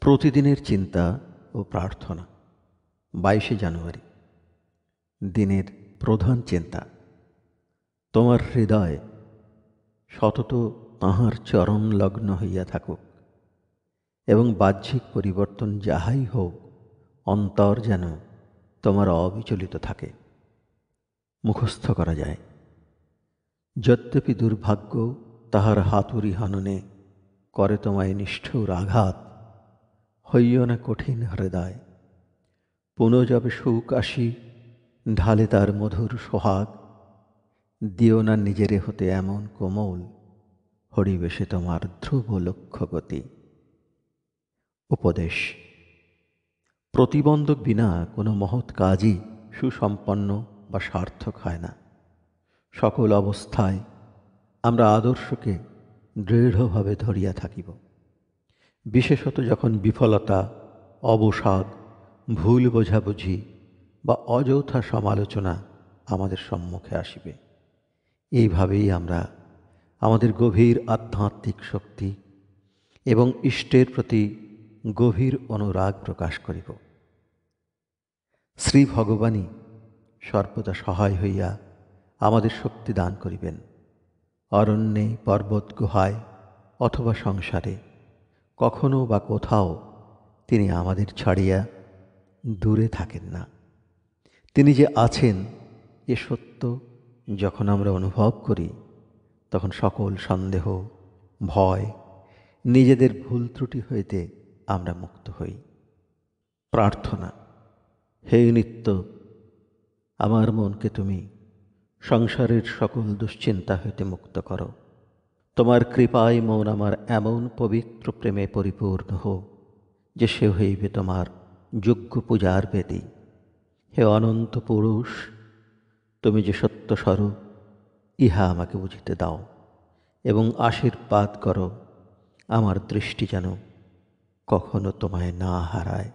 প্রতিদিনের চিন্তা ও প্রার্থনা। 22শে জানুয়ারি। দিনের প্রধান চিন্তা, তোমার হৃদয় সতত তাঁহার চরণ লগ্ন হইয়া থাকুক এবং বাহ্যিক পরিবর্তন যাহাই হোক, অন্তর যেন তোমার অবিচলিত থাকে। মুখস্থ করা যায়। যদ্যপি দুর্ভাগ্য তাহার হাতুড়ি হননে করে তোমায় নিষ্ঠুর আঘাত, হইও না কঠিন হৃদয়। পুনঃযবে সুখ আসি ঢালে তার মধুর সোহাগ, দিও না নিজেরে হতে এমন কোমল, হরিবে সে তোমার ধ্রুব লক্ষ্যগতি। উপদেশ: প্রতিবন্ধক বিনা কোনো মহৎ কাজই সুসম্পন্ন বা সার্থক হয় না। সকল অবস্থায় আমরা আদর্শকে দৃঢ়ভাবে ধরিয়া থাকিব, বিশেষত যখন বিফলতা, অবসাদ, ভুল বোঝাবুঝি বা অযথা সমালোচনা আমাদের সম্মুখে আসিবে। এইভাবেই আমরা আমাদের গভীর আধ্যাত্মিক শক্তি এবং ইষ্টের প্রতি গভীর অনুরাগ প্রকাশ করিব। শ্রী ভগবানই সর্বদা সহায় হইয়া আমাদের শক্তি দান করিবেন। অরণ্যে, পর্বত গুহায় অথবা সংসারে কখনো বা কোথাও তিনি আমাদের ছাড়িয়া দূরে থাকেন না। তিনি যে আছেন এ সত্য যখন আমরা অনুভব করি, তখন সকল সন্দেহ, ভয়, নিজেদের ভুল ত্রুটি হইতে আমরা মুক্ত হই। প্রার্থনা: হে নিত্য, আমার মনকে তুমি সংসারের সকল দুশ্চিন্তা হইতে মুক্ত করো। তোমার কৃপায় মন আমার এমন পবিত্র প্রেমে পরিপূর্ণ হোক যে সে হইবে তোমার যোগ্য পূজার বেদী। হে অনন্ত পুরুষ, তুমি যে সত্যস্বরূপ, ইহা আমাকে বুঝিতে দাও এবং আশীর্বাদ করো আমার দৃষ্টি যেন কখনো তোমায় না হারায়।